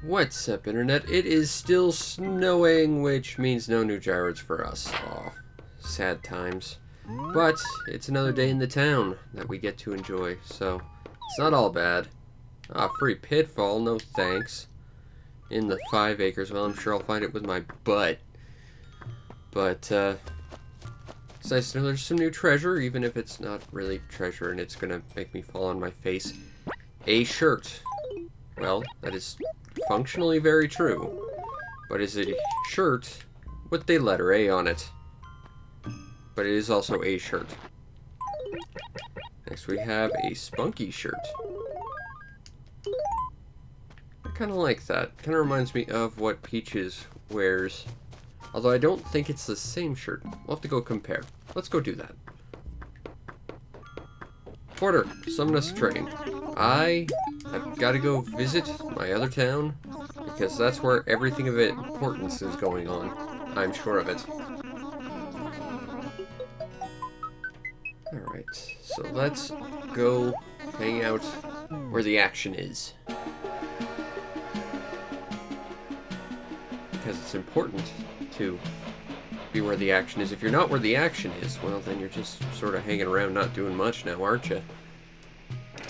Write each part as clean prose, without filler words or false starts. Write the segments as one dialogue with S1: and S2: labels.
S1: What's up, Internet? It is still snowing, which means no new gyroids for us. Aw, sad times. But it's another day in the town that we get to enjoy, so it's not all bad. Ah, free pitfall, no thanks. In the 5 acres, well, I'm sure I'll find it with my butt. But, it's nice to know there's some new treasure, even if it's not really treasure and it's gonna make me fall on my face. A shirt. Well, that is functionally very true, but it's a shirt with the letter A on it. But it is also a shirt. Next we have a spunky shirt. I kind of like that. Kind of reminds me of what Peaches wears. Although I don't think it's the same shirt. We'll have to go compare. Let's go do that. Porter, summon us a train. I have got to go visit my other town, because that's where everything of importance is going on. I'm sure of it. Alright, so let's go hang out where the action is. Because it's important to be where the action is. If you're not where the action is, well, then you're just sort of hanging around not doing much now, aren't you?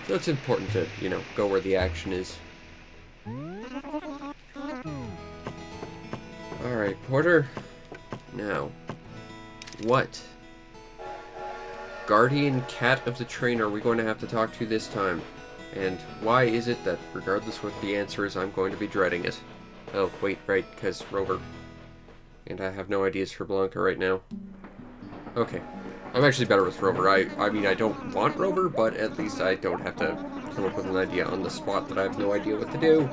S1: So it's important to, you know, go where the action is. Alright, Porter. Now, what guardian cat of the train are we going to have to talk to this time? And why is it that, regardless what the answer is, I'm going to be dreading it? Oh, wait, right, because Rover. And I have no ideas for Blanca right now. Okay. I'm actually better with Rover. I mean, I don't want Rover, but at least I don't have to come up with an idea on the spot that I have no idea what to do.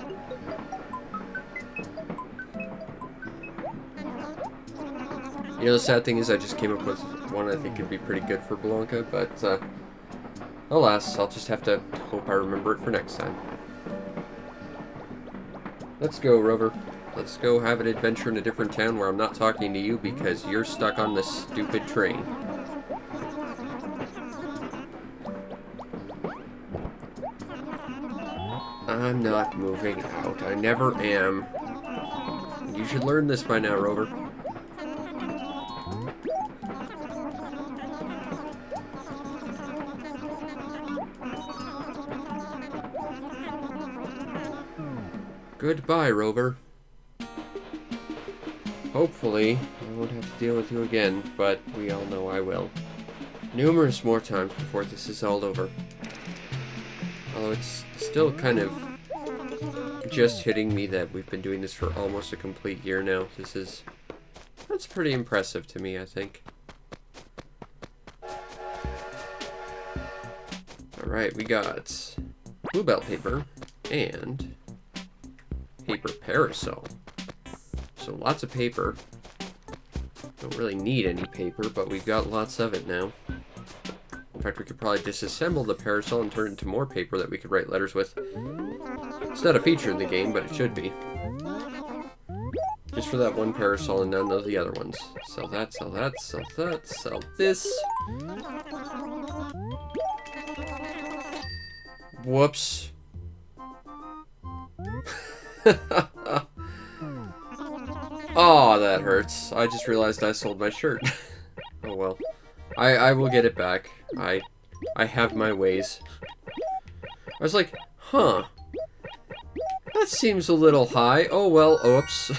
S1: You know, the sad thing is I just came up with one I think could be pretty good for Blanca, but, alas, I'll just have to hope I remember it for next time. Let's go, Rover. Let's go have an adventure in a different town where I'm not talking to you because you're stuck on this stupid train. I'm not moving out. I never am. You should learn this by now, Rover. Goodbye, Rover. Hopefully, I won't have to deal with you again, but we all know I will. Numerous more times before this is all over. Although it's still kind of just hitting me that we've been doing this for almost a complete year now. That's pretty impressive to me, I think. Alright, we got bluebell paper and paper parasol. So lots of paper. Don't really need any paper, but we've got lots of it now. In fact, we could probably disassemble the parasol and turn it into more paper that we could write letters with. It's not a feature in the game, but it should be. Just for that one parasol and none of the other ones. Sell that, sell that, sell that, sell this. Whoops. Oh, that hurts. I just realized I sold my shirt. Oh well. I will get it back. I have my ways. I was like, huh. That seems a little high. Oh well, oops.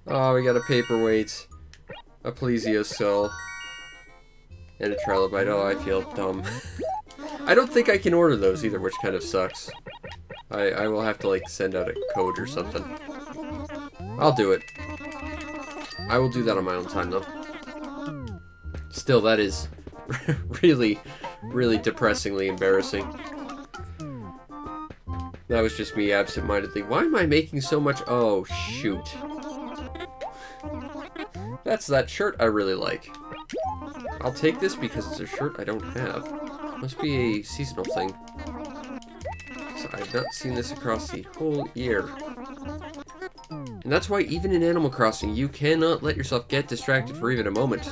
S1: Oh, we got a paperweight, a plesiosaur, and a trilobite. Oh, I feel dumb. I don't think I can order those either, which kind of sucks. I will have to, like, send out a code or something. I'll do it. I will do that on my own time, though. Still, that is really, really depressingly embarrassing. That was just me absent-mindedly. Why am I making so much? Oh, shoot. That's that shirt I really like. I'll take this because it's a shirt I don't have. Must be a seasonal thing. So I've not seen this across the whole year. And that's why even in Animal Crossing, you cannot let yourself get distracted for even a moment.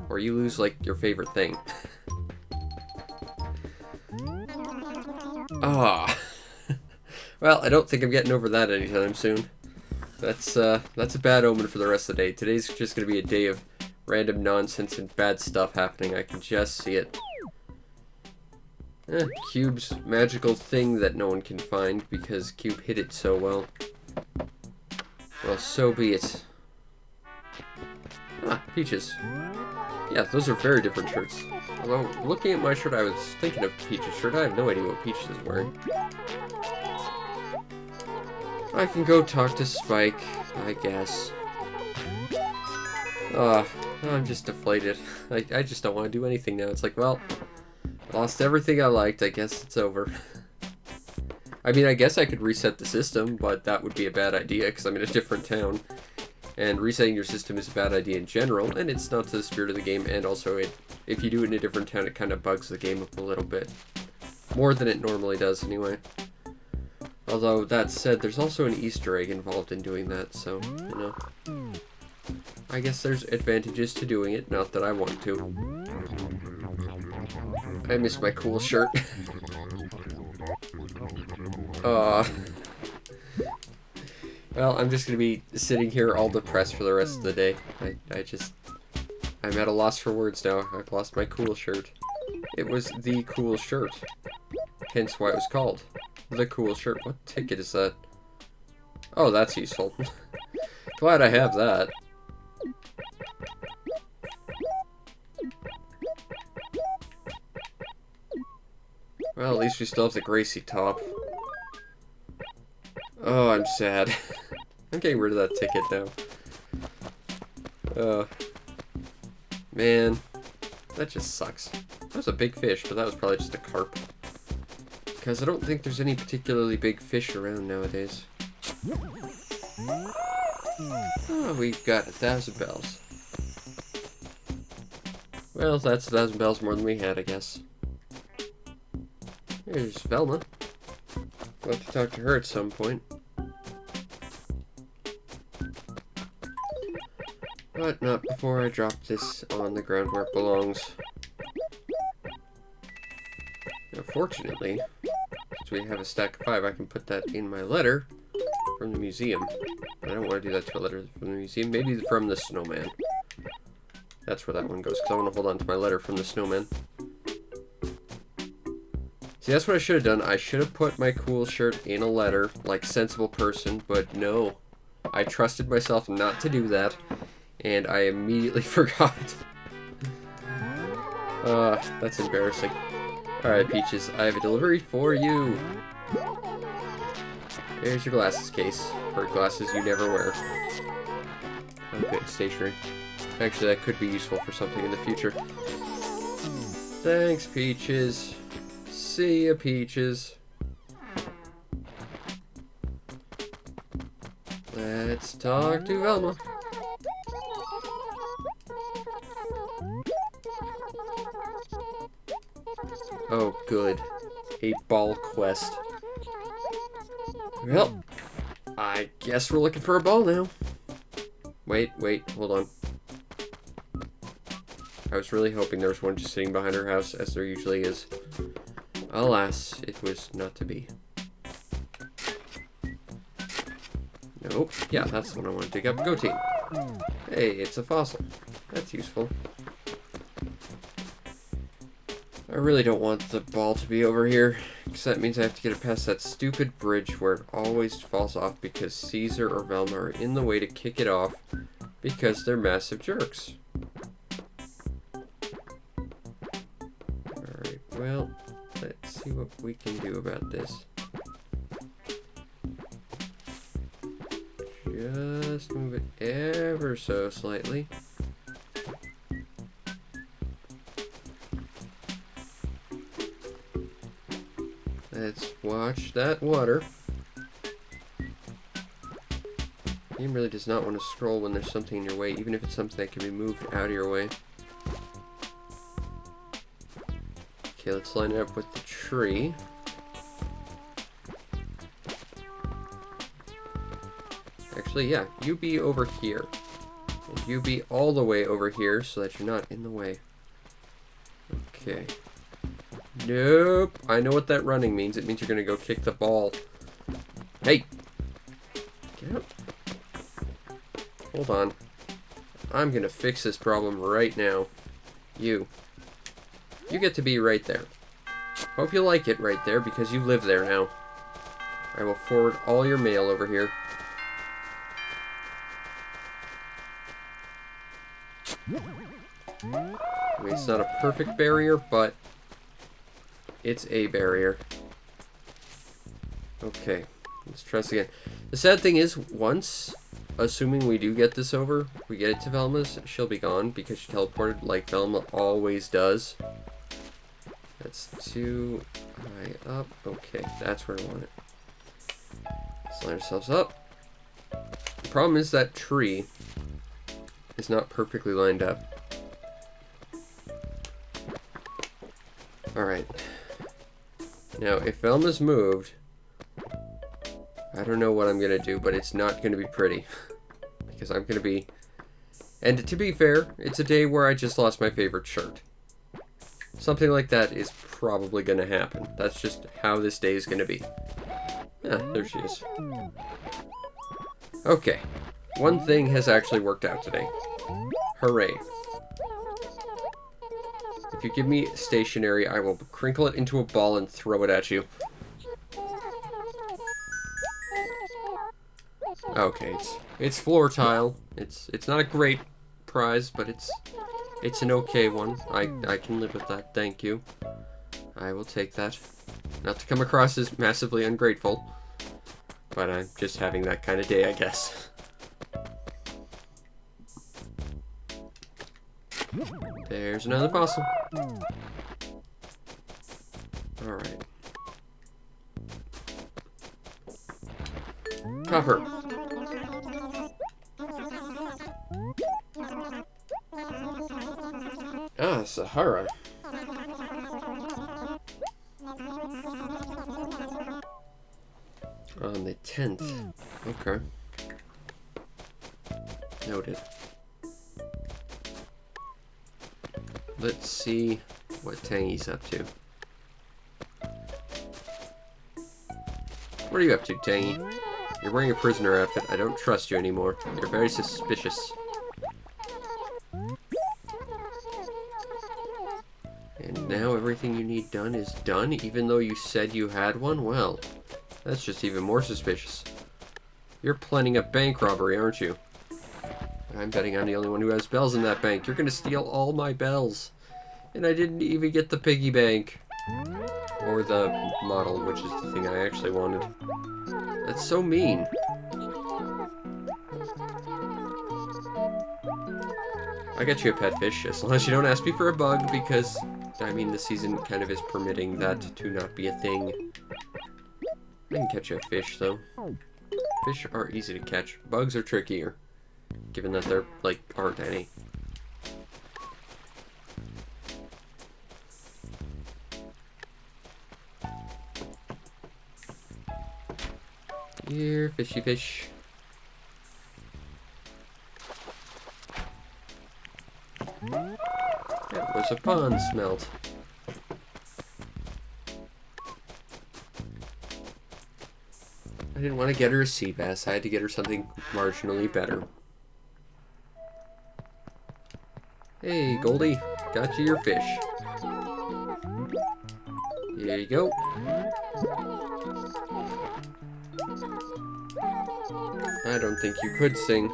S1: Or you lose, like, your favorite thing. Ah. Well, I don't think I'm getting over that anytime soon. That's a bad omen for the rest of the day. Today's just going to be a day of random nonsense and bad stuff happening. I can just see it. Cube's magical thing that no one can find because Cube hid it so well. Well, so be it. Ah, Peaches. Yeah, those are very different shirts. Although, looking at my shirt, I was thinking of Peach's shirt. I have no idea what Peaches is wearing. I can go talk to Spike, I guess. I'm just deflated. I just don't want to do anything now. It's like, well, I lost everything I liked. I guess it's over. I mean, I guess I could reset the system, but that would be a bad idea because I'm in a different town. And resetting your system is a bad idea in general, and it's not to the spirit of the game, and also if you do it in a different town, it kind of bugs the game up a little bit. More than it normally does, anyway. Although, that said, there's also an Easter egg involved in doing that, so, you know. I guess there's advantages to doing it, not that I want to. I miss my cool shirt. Well, I'm just gonna be sitting here all depressed for the rest of the day. I'm at a loss for words now. I've lost my cool shirt. It was the cool shirt. Hence why it was called the cool shirt. What ticket is that? Oh, that's useful. Glad I have that. Well, at least we still have the Gracie top. Oh, I'm sad. I'm getting rid of that ticket now. Man, that just sucks. That was a big fish, but that was probably just a carp. Because I don't think there's any particularly big fish around nowadays. Oh, we've got 1,000 bells. Well, that's 1,000 bells more than we had, I guess. Here's Velma. I'll have to talk to her at some point. But not before I drop this on the ground where it belongs. Now, fortunately, since we have a stack of 5, I can put that in my letter from the museum. I don't want to do that to a letter from the museum. Maybe from the snowman. That's where that one goes, because I want to hold on to my letter from the snowman. See, that's what I should have done. I should have put my cool shirt in a letter, like sensible person, but no. I trusted myself not to do that, and I immediately forgot. That's embarrassing. Alright, Peaches, I have a delivery for you. Here's your glasses case, for glasses you never wear. Oh, good, stationery. Actually, that could be useful for something in the future. Thanks, Peaches. See ya, Peaches. Let's talk to Velma. Oh, good. A ball quest. Well, I guess we're looking for a ball now. Wait, hold on. I was really hoping there was one just sitting behind her house, as there usually is. Alas, it was not to be. Nope. Yeah, that's the one I want to dig up. Go team. Hey, it's a fossil. That's useful. I really don't want the ball to be over here, because that means I have to get it past that stupid bridge where it always falls off because Caesar or Velma are in the way to kick it off because they're massive jerks. Alright, well, let's see what we can do about this. Just move it ever so slightly. Let's watch that water. Game really does not want to scroll when there's something in your way, even if it's something that can be moved out of your way. Okay, let's line it up with the tree. Actually, yeah, you be over here. And you be all the way over here so that you're not in the way. Okay. Nope. I know what that running means. It means you're going to go kick the ball. Hey! Get out. Hold on. I'm gonna fix this problem right now. You. You get to be right there. Hope you like it right there, because you live there now. I will forward all your mail over here. I mean, it's not a perfect barrier, but it's a barrier. Okay, let's try this again. The sad thing is, once, assuming we do get this over, we get it to Velma's, she'll be gone because she teleported like Velma always does. That's too high up. Okay, that's where I want it. Let's line ourselves up. The problem is that tree is not perfectly lined up. Alright. Now, if Velma's moved, I don't know what I'm going to do, but it's not going to be pretty. Because I'm going to be... And to be fair, it's a day where I just lost my favorite shirt. Something like that is probably going to happen. That's just how this day is going to be. Ah, there she is. Okay. One thing has actually worked out today. Hooray. If you give me stationery, I will crinkle it into a ball and throw it at you. Okay, it's floor tile. It's not a great prize, but it's an okay one. I can live with that, thank you. I will take that. Not to come across as massively ungrateful, but I'm just having that kind of day, I guess. There's another fossil. Alright. Copper. Ah, Sahara. On the 10th. Okay. Noted. Let's see what Tangy's up to. What are you up to, Tangy? You're wearing a prisoner outfit. I don't trust you anymore. You're very suspicious. And now everything you need done is done, even though you said you had one? Well, that's just even more suspicious. You're planning a bank robbery, aren't you? I'm betting I'm the only one who has bells in that bank. You're gonna steal all my bells. And I didn't even get the piggy bank. Or the model, which is the thing I actually wanted. That's so mean. I got you a pet fish, as long as you don't ask me for a bug, because, I mean, the season kind of is permitting that to not be a thing. I can catch a fish, though. Fish are easy to catch. Bugs are trickier, given that there, like, aren't any. Here, fishy fish. That was a pond smelt. I didn't want to get her a sea bass. I had to get her something marginally better. Hey, Goldie. Got you your fish. Here you go. I don't think you could sing.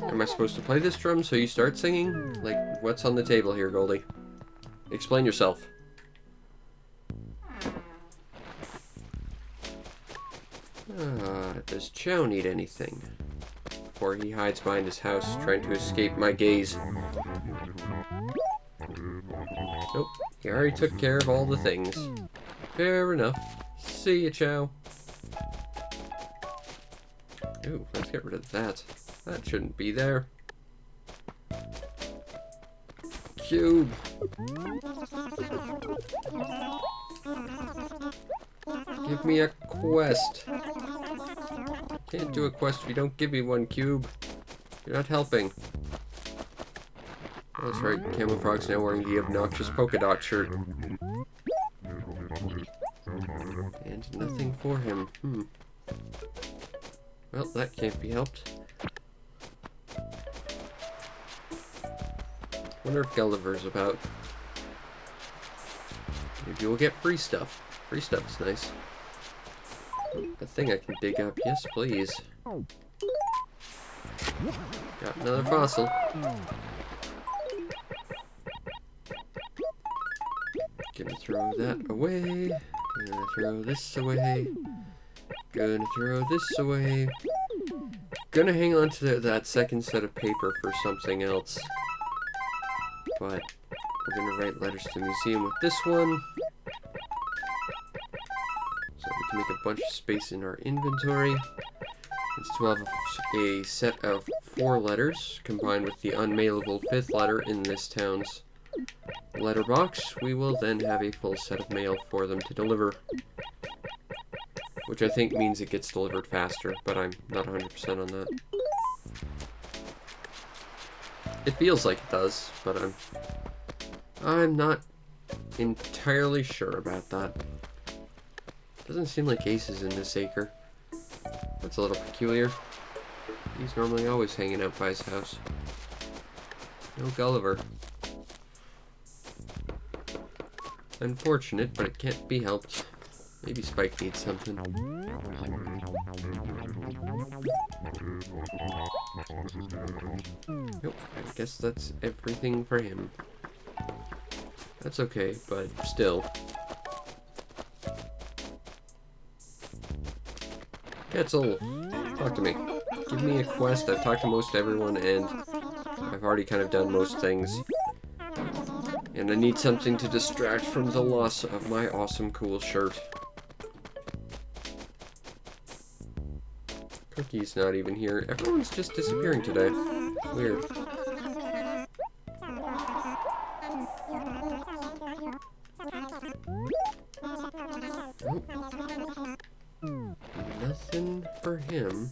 S1: Am I supposed to play this drum so you start singing? Like, what's on the table here, Goldie? Explain yourself. Does Chow need anything? Before he hides behind his house, trying to escape my gaze. Nope, he already took care of all the things. Fair enough. See ya, Chow. Ooh, let's get rid of that. That shouldn't be there. Cube! Give me a quest. Can't do a quest if you don't give me one, Cube. You're not helping. Oh, that's right, Camoufrage's now wearing the obnoxious polka dot shirt. And nothing for him. Well, that can't be helped. Wonder if Gulliver's about. Maybe we'll get free stuff. Free stuff is nice. A thing I can dig up. Yes, please. Got another fossil. Gonna throw that away. Gonna throw this away. Gonna throw this away. Gonna hang on to that second set of paper for something else. But we're gonna write letters to the museum with this one. So we can make a bunch of space in our inventory. Since we'll have a set of 4 letters combined with the unmailable 5th letter in this town's letterbox, we will then have a full set of mail for them to deliver. Which I think means it gets delivered faster, but I'm not 100% on that. It feels like it does, but I'm not entirely sure about that. Doesn't seem like Ace is in this acre. That's a little peculiar. He's normally always hanging out by his house. No Gulliver. Unfortunate, but it can't be helped. Maybe Spike needs something. Nope, I guess that's everything for him. That's okay, but still. Quetzal, talk to me. Give me a quest. I've talked to most everyone, and I've already kind of done most things. And I need something to distract from the loss of my awesome cool shirt. Cookie's not even here. Everyone's just disappearing today. Weird. Oh. Nothing for him.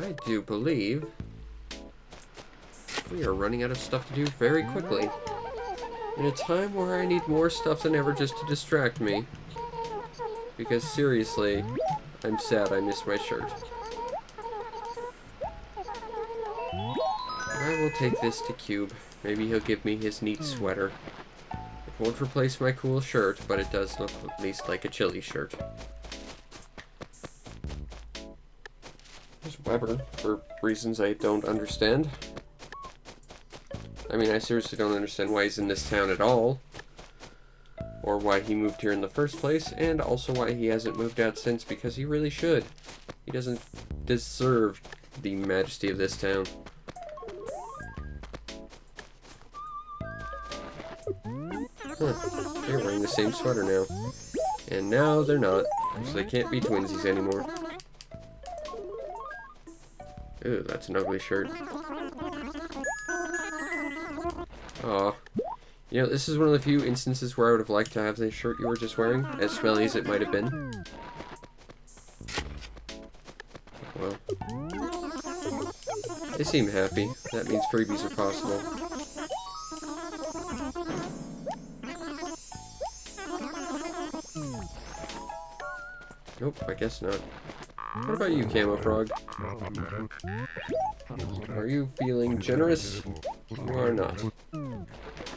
S1: I do believe we are running out of stuff to do very quickly. In a time where I need more stuff than ever just to distract me. Because seriously, I'm sad I missed my shirt. I will take this to Cube. Maybe he'll give me his neat sweater. It won't replace my cool shirt, but it does look at least like a chilly shirt. There's Weber, for reasons I don't understand. I mean, I seriously don't understand why he's in this town at all. Or why he moved here in the first place, and also why he hasn't moved out since, because he really should. He doesn't deserve the majesty of this town. Huh. They're wearing the same sweater now. And now they're not, so they can't be twinsies anymore. Ooh, that's an ugly shirt. Aw. You know, this is one of the few instances where I would have liked to have the shirt you were just wearing, as smelly as it might have been. Well. They seem happy. That means freebies are possible. Nope, I guess not. What about you, Camo Frog? Are you feeling generous? You are not.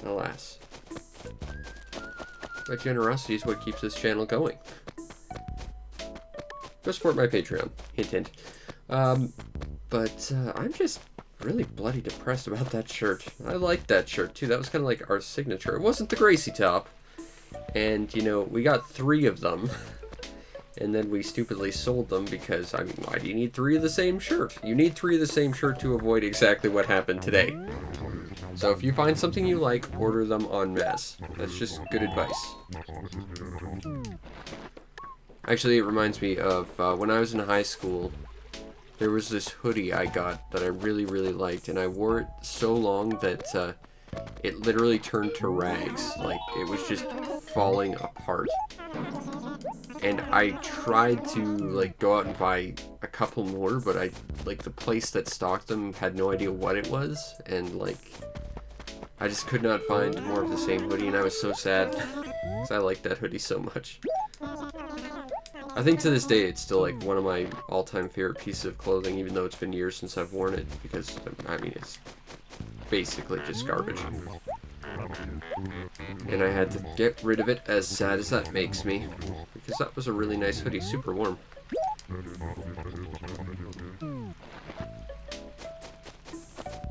S1: Alas. My generosity is what keeps this channel going. Go support my Patreon. Hint, hint. But I'm just really bloody depressed about that shirt. I liked that shirt, too. That was kind of like our signature. It wasn't the Gracie top. And, you know, we got 3 of them. And then we stupidly sold them because, I mean, why do you need 3 of the same shirt? You need 3 of the same shirt to avoid exactly what happened today. So if you find something you like, order them en masse. That's just good advice. Actually, it reminds me of when I was in high school, there was this hoodie I got that I really, really liked, and I wore it so long that it literally turned to rags. Like, it was just falling apart. And I tried to, like, go out and buy a couple more, but the place that stocked them had no idea what it was, and, like, I just could not find more of the same hoodie, and I was so sad, because I liked that hoodie so much. I think to this day it's still like one of my all-time favorite pieces of clothing, even though it's been years since I've worn it, because, I mean, it's basically just garbage. And I had to get rid of it, as sad as that makes me, because that was a really nice hoodie, super warm.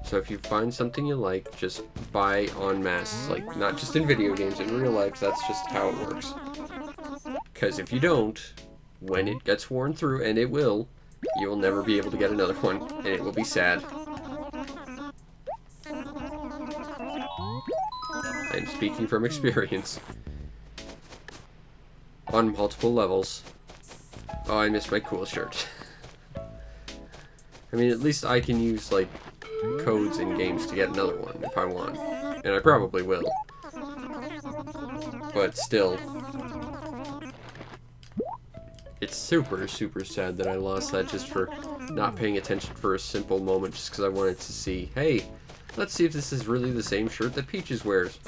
S1: So if you find something you like, just buy en masse, like, not just in video games, in real life, that's just how it works. Because if you don't, when it gets worn through, and it will, you will never be able to get another one, and it will be sad. And speaking from experience, on multiple levels. Oh, I missed my cool shirt. I mean, at least I can use, like, codes in games to get another one if I want. And I probably will. But still, it's super, super sad that I lost that just for not paying attention for a simple moment, just because I wanted to see, hey, let's see if this is really the same shirt that Peaches wears.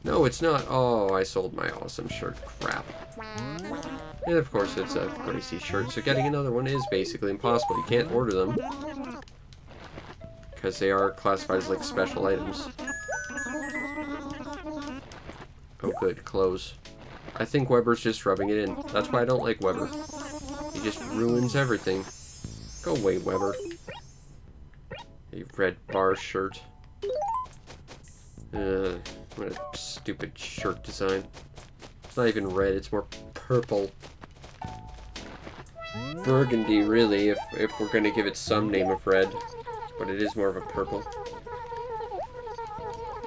S1: No, it's not. Oh, I sold my awesome shirt. Crap. And of course, it's a Gracie shirt, so getting another one is basically impossible. You can't order them, because they are classified as, like, special items. Oh, good. Clothes. I think Weber's just rubbing it in. That's why I don't like Weber. He just ruins everything. Go away, Weber. A red bar shirt. What a stupid shirt design. It's not even red, it's more purple. Burgundy, really, if we're gonna give it some name of red. But it is more of a purple.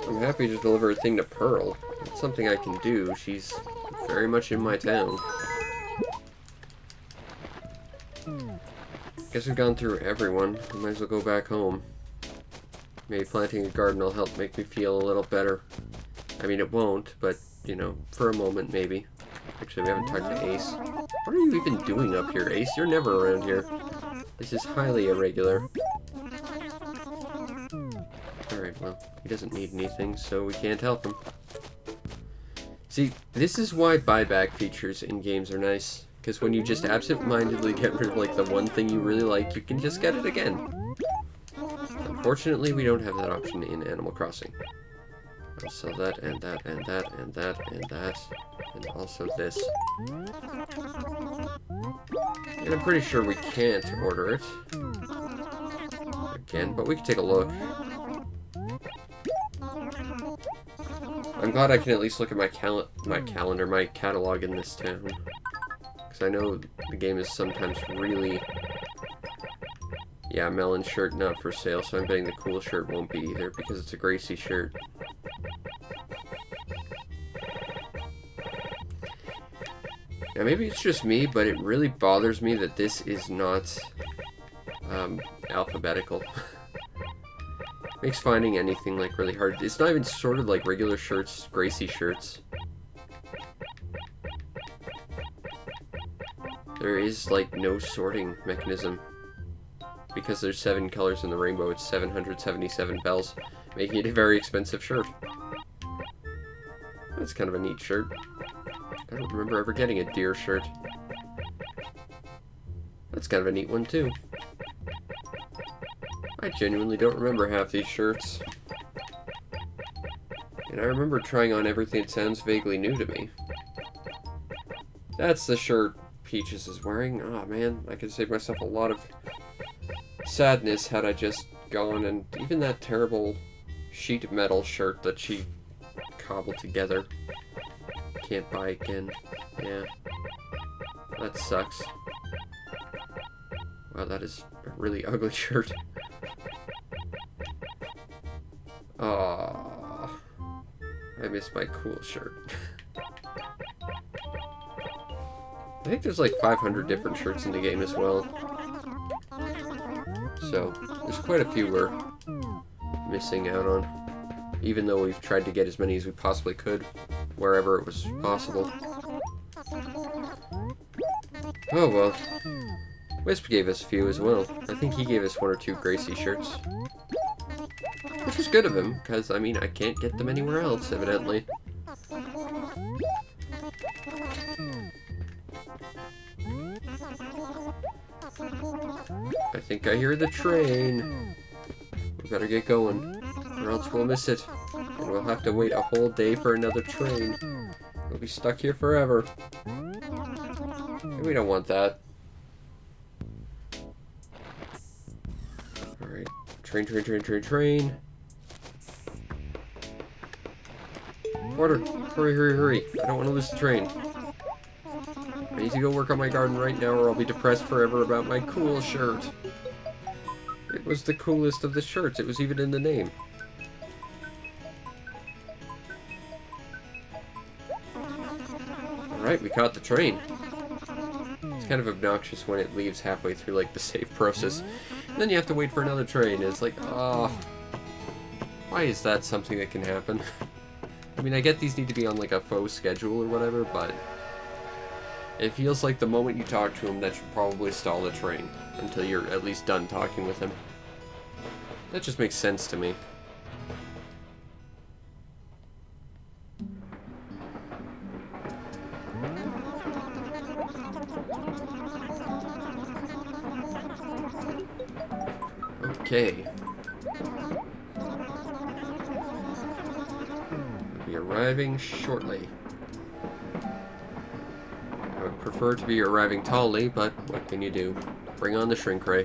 S1: I'm happy to deliver a thing to Pearl. It's something I can do. She's very much in my town. Guess we've gone through everyone. We might as well go back home. Maybe planting a garden will help make me feel a little better. I mean, it won't, but, you know, for a moment, maybe. Actually, we haven't talked to Ace. What are you even doing up here, Ace? You're never around here. This is highly irregular. Alright, well, he doesn't need anything, so we can't help him. See, this is why buyback features in games are nice. Because when you just absent-mindedly get rid of, like, the one thing you really like, you can just get it again. Unfortunately, we don't have that option in Animal Crossing. I'll sell that, and that, and that, and that, and that, and also this. And I'm pretty sure we can't order it. Again, but we can take a look. I'm glad I can at least look at my calendar, my catalog in this town. Because I know the game is sometimes really... Yeah, melon shirt not for sale, so I'm betting the cool shirt won't be either, because it's a Gracie shirt. Yeah, maybe it's just me, but it really bothers me that this is not alphabetical. Makes finding anything, like, really hard. It's not even sorted like regular shirts, Gracie shirts. There is, like, no sorting mechanism. Because there's 7 colors in the rainbow, it's 777 bells, making it a very expensive shirt. That's kind of a neat shirt. I don't remember ever getting a deer shirt. That's kind of a neat one, too. I genuinely don't remember half these shirts. And I remember trying on everything that sounds vaguely new to me. That's the shirt Peaches is wearing. Oh man, I could save myself a lot of sadness had I just gone, and even that terrible sheet metal shirt that she cobbled together. Can't buy again. Yeah. That sucks. Wow, that is a really ugly shirt. Aww. I missed my cool shirt. I think there's like 500 different shirts in the game as well. So, there's quite a few we're missing out on. Even though we've tried to get as many as we possibly could, wherever it was possible. Oh well. Wisp gave us a few as well. I think he gave us 1 or 2 Gracie shirts. Which was good of him, because, I mean, I can't get them anywhere else, evidently. I think I hear the train. We better get going, or else we'll miss it. And we'll have to wait a whole day for another train. We'll be stuck here forever. And we don't want that. Alright. Train, train, train, train, train. Porter, hurry, hurry, hurry. I don't want to lose the train. I need to go work on my garden right now or I'll be depressed forever about my cool shirt. It was the coolest of the shirts. It was even in the name. Alright, we caught the train. It's kind of obnoxious when it leaves halfway through, like, the save process. And then you have to wait for another train. It's like, oh, why is that something that can happen? I mean, I get these need to be on, like, a faux schedule or whatever, but it feels like the moment you talk to him, that should probably stall the train until you're at least done talking with him. That just makes sense to me. Okay. We'll be arriving shortly. I would prefer to be arriving tallly, but what can you do? Bring on the shrink ray.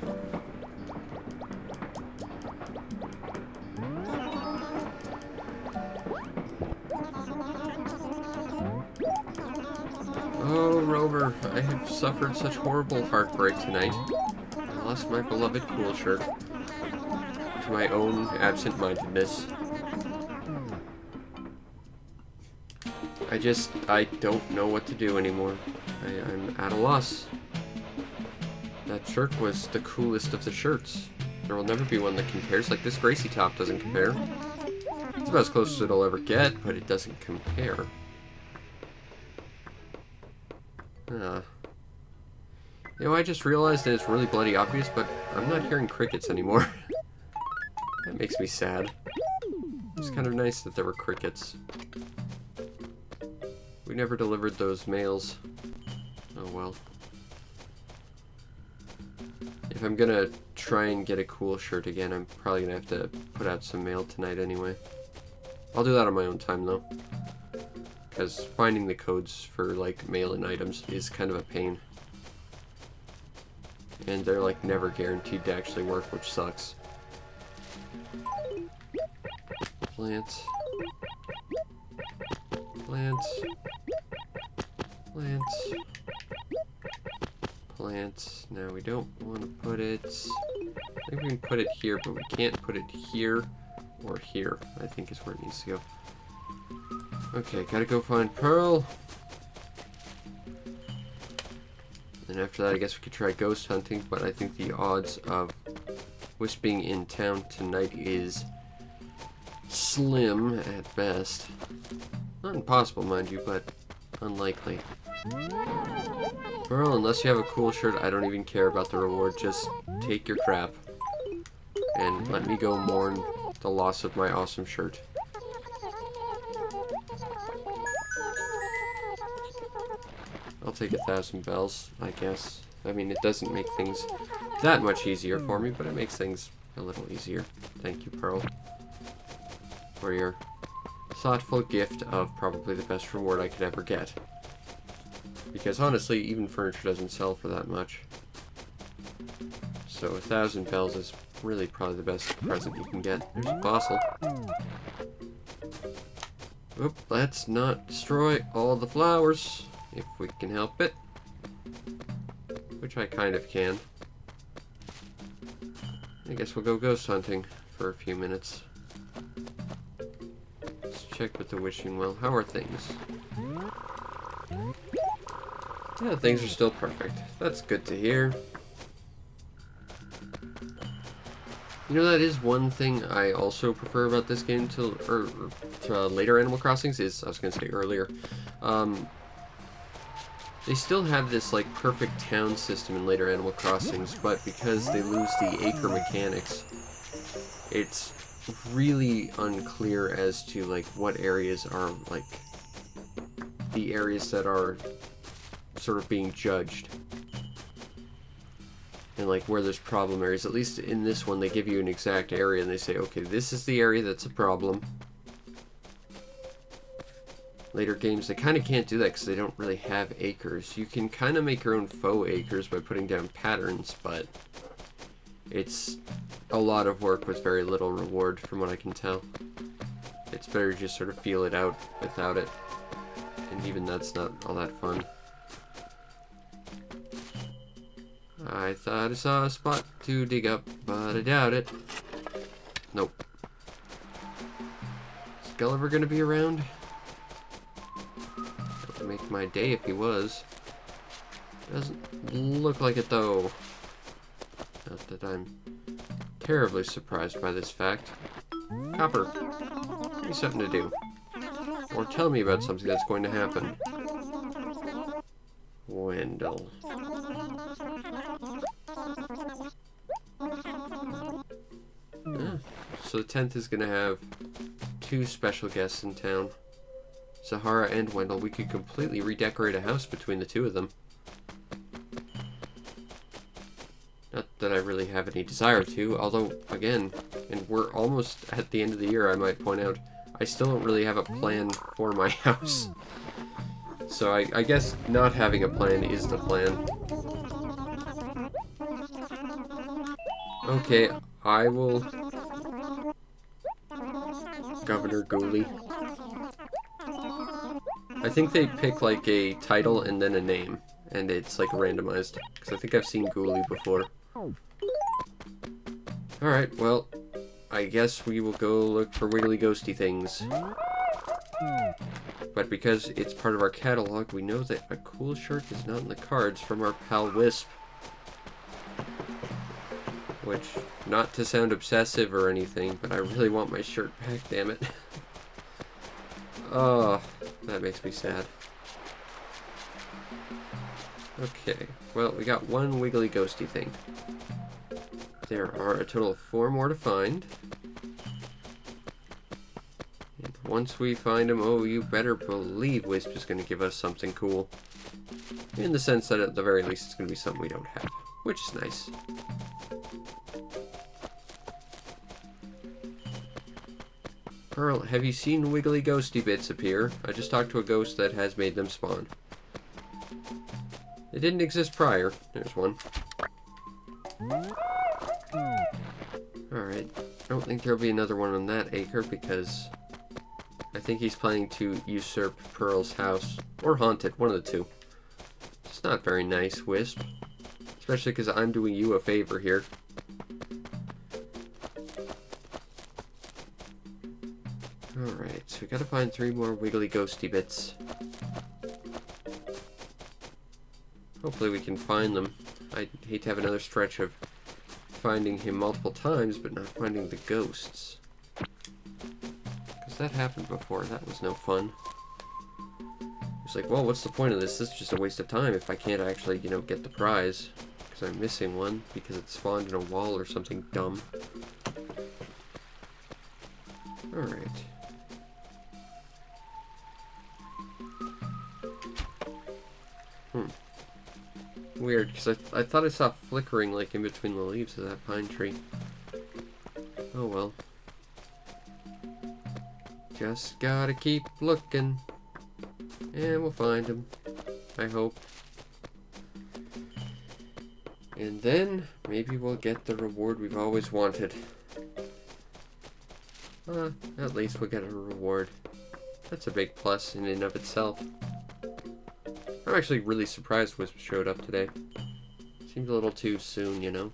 S1: Oh, Rover, I have suffered such horrible heartbreak tonight. I lost my beloved cool shirt to my own absent-mindedness. I don't know what to do anymore. I'm at a loss. That shirt was the coolest of the shirts. There will never be one that compares. Like, this Gracie top doesn't compare. It's about as close as it'll ever get, but it doesn't compare. You know, I just realized that it's really bloody obvious, but I'm not hearing crickets anymore. That makes me sad. It's kind of nice that there were crickets. We never delivered those mails. Oh well. If I'm gonna try and get a cool shirt again, I'm probably gonna have to put out some mail tonight anyway. I'll do that on my own time though. Because finding the codes for, like, mail-in items is kind of a pain. And they're, like, never guaranteed to actually work, which sucks. Plants. Plants. Plants. Plants. Now we don't want to put it... I think we can put it here, but we can't put it here or here, I think is where it needs to go. Okay, gotta go find Pearl. And after that, I guess we could try ghost hunting, but I think the odds of Wisp being in town tonight is slim at best. Not impossible, mind you, but unlikely. Pearl, unless you have a cool shirt, I don't even care about the reward. Just take your crap. And let me go mourn the loss of my awesome shirt. I'll take 1,000 bells, I guess. I mean, it doesn't make things that much easier for me, but it makes things a little easier. Thank you, Pearl, for your thoughtful gift of probably the best reward I could ever get. Because honestly, even furniture doesn't sell for that much. So 1,000 bells is really probably the best present you can get. There's a fossil. Oop, let's not destroy all the flowers. If we can help it. Which I kind of can. I guess we'll go ghost hunting for a few minutes. Let's check with the wishing well. How are things? Yeah, things are still perfect. That's good to hear. You know, that is one thing I also prefer about this game to later Animal Crossings is, I was going to say earlier, they still have this, like, perfect town system in later Animal Crossings, but because they lose the acre mechanics, it's really unclear as to, like, what areas are, like, the areas that are sort of being judged. And like where there's problem areas, at least in this one, they give you an exact area and they say, okay, this is the area that's a problem. Later games, they kind of can't do that because they don't really have acres. You can kind of make your own faux acres by putting down patterns, but it's a lot of work with very little reward from what I can tell. It's better to just sort of feel it out without it. And even that's not all that fun. I thought I saw a spot to dig up, but I doubt it. Nope. Is Gulliver gonna be around? That would make my day if he was. Doesn't look like it though. Not that I'm terribly surprised by this fact. Copper, give me something to do. Or tell me about something that's going to happen. Wendell. So the 10th is going to have 2 special guests in town. Zahara and Wendell. We could completely redecorate a house between the two of them. Not that I really have any desire to, although, again, and we're almost at the end of the year, I might point out, I still don't really have a plan for my house. So I guess not having a plan is the plan. Okay, I will... Governor Gooley. I think they pick like a title and then a name, and it's like randomized, because I think I've seen Gooley before. Alright, well, I guess we will go look for wiggly ghosty things. But because it's part of our catalog, we know that a cool shirt is not in the cards from our pal Wisp. Which, not to sound obsessive or anything, but I really want my shirt back, damn it. Oh, that makes me sad. Okay, well, we got one wiggly ghosty thing. There are a total of 4 more to find. And once we find them, oh, you better believe Wisp is going to give us something cool. In the sense that at the very least it's going to be something we don't have, which is nice. Pearl, have you seen wiggly ghosty bits appear? I just talked to a ghost that has made them spawn. They didn't exist prior. There's one. Alright. I don't think there'll be another one on that acre because I think he's planning to usurp Pearl's house. Or haunt it, one of the two. It's not very nice, Wisp. Especially because I'm doing you a favor here. Alright, so we gotta find 3 more wiggly ghosty bits. Hopefully we can find them. I'd hate to have another stretch of finding him multiple times, but not finding the ghosts. Because that happened before, that was no fun. It's like, well, what's the point of this? This is just a waste of time if I can't actually, you know, get the prize. Because I'm missing one, because it spawned in a wall or something dumb. Alright. Weird, because I thought I saw flickering like in between the leaves of that pine tree. Oh well. Just gotta keep looking. And we'll find him. I hope. And then, maybe we'll get the reward we've always wanted. At least we'll get a reward. That's a big plus in and of itself. I'm actually really surprised Wisp showed up today. Seems a little too soon, you know?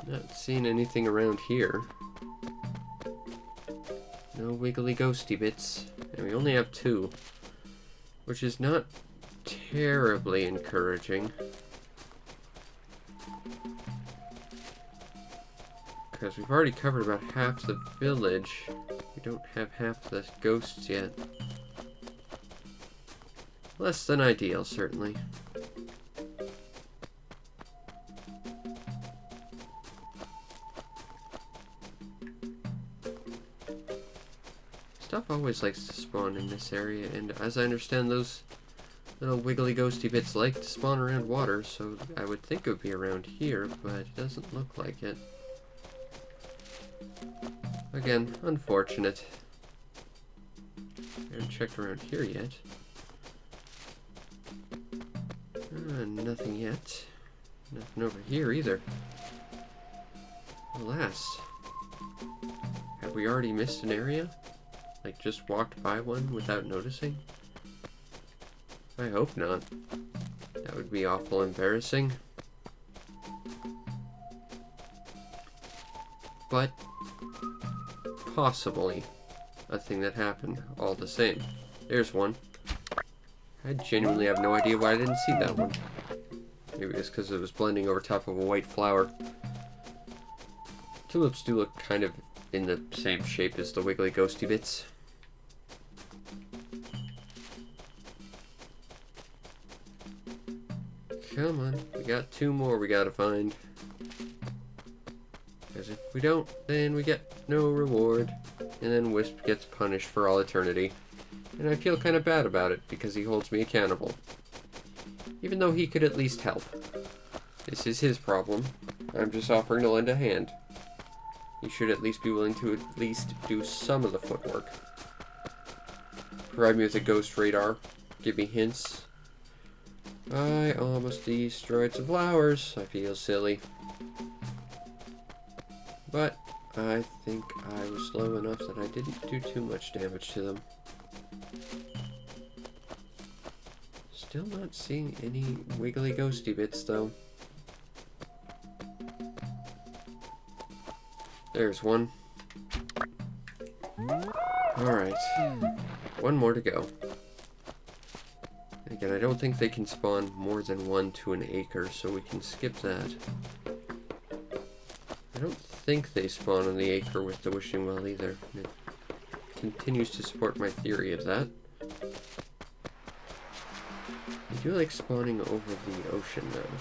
S1: Not seeing anything around here. No wiggly ghosty bits. And we only have 2. Which is not terribly encouraging. Because we've already covered about half the village. We don't have half the ghosts yet. Less than ideal, certainly. Stuff always likes to spawn in this area, and as I understand, those little wiggly ghosty bits like to spawn around water, so I would think it would be around here, but it doesn't look like it. Again, unfortunate. I haven't checked around here yet. Nothing yet. Nothing over here either. Alas. Have we already missed an area? Like, just walked by one without noticing? I hope not. That would be awful embarrassing. But possibly a thing that happened all the same. There's one. I genuinely have no idea why I didn't see that one. Maybe it's because it was blending over top of a white flower. Tulips do look kind of in the same shape as the wiggly ghosty bits. Come on, we got 2 more we gotta find. Because if we don't, then we get no reward. And then Wisp gets punished for all eternity. And I feel kind of bad about it, because he holds me accountable. Even though he could at least help. This is his problem. I'm just offering to lend a hand. He should at least be willing to at least do some of the footwork. Provide me with a ghost radar. Give me hints. I almost destroyed some flowers. I feel silly. But I think I was slow enough that I didn't do too much damage to them. Still not seeing any wiggly ghosty bits though. There's one. Alright. One more to go. Again, I don't think they can spawn more than 1 to an acre, so we can skip that. I don't think they spawn on the acre with the wishing well either. It continues to support my theory of that. I do like spawning over the ocean though.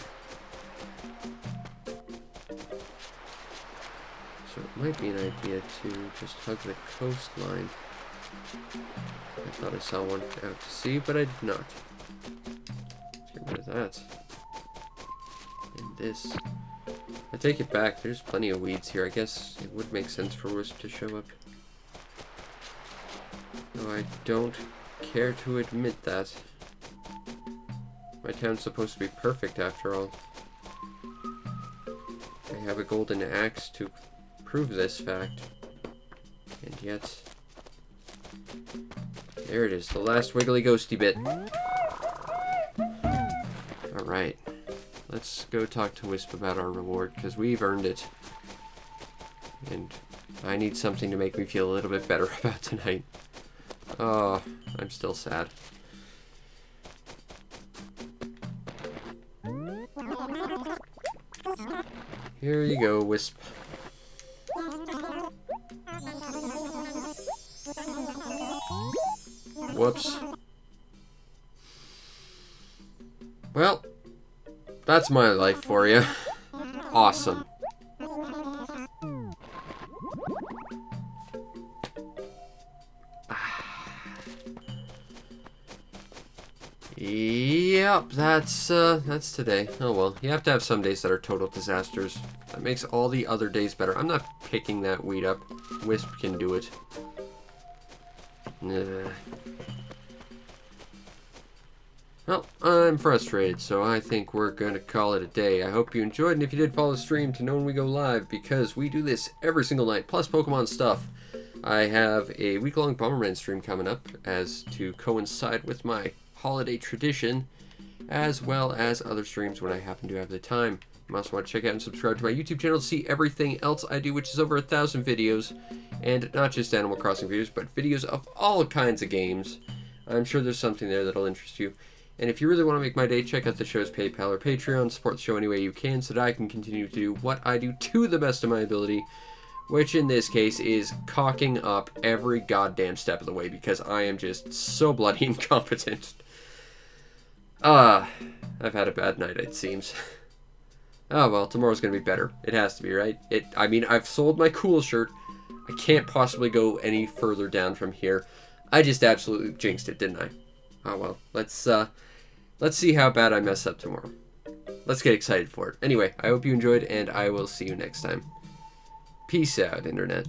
S1: So it might be an idea to just hug the coastline. I thought I saw one out to sea, but I did not. Let's get rid of that. And this. I take it back, there's plenty of weeds here. I guess it would make sense for Wisp to show up. Though I don't care to admit that. My town's supposed to be perfect after all. I have a golden axe to prove this fact. And yet... there it is, the last wiggly ghosty bit. Alright. Let's go talk to Wisp about our reward, because we've earned it. And I need something to make me feel a little bit better about tonight. Oh, I'm still sad. Here you go, Wisp. Whoops. Well, that's my life for you. Awesome. Yep, that's today. Oh well, you have to have some days that are total disasters. That makes all the other days better. I'm not picking that weed up. Wisp can do it. Well, I'm frustrated, so I think we're gonna call it a day. I hope you enjoyed, and if you did, follow the stream to know when we go live, because we do this every single night, plus Pokemon stuff. I have a week-long Bomberman stream coming up, as to coincide with my holiday tradition, as well as other streams when I happen to have the time. You also want to check out and subscribe to my YouTube channel to see everything else I do, which is over 1,000 videos, and not just Animal Crossing videos, but videos of all kinds of games. I'm sure there's something there that'll interest you. And if you really want to make my day, check out the show's PayPal or Patreon. Support the show any way you can so that I can continue to do what I do to the best of my ability, which in this case is cocking up every goddamn step of the way, because I am just so bloody incompetent. I've had a bad night, it seems. Oh well, tomorrow's gonna be better. It has to be, right? I mean, I've sold my cool shirt. I can't possibly go any further down from here. I just absolutely jinxed it, didn't I? Oh well, let's see how bad I mess up tomorrow. Let's get excited for it. Anyway, I hope you enjoyed, and I will see you next time. Peace out, Internet.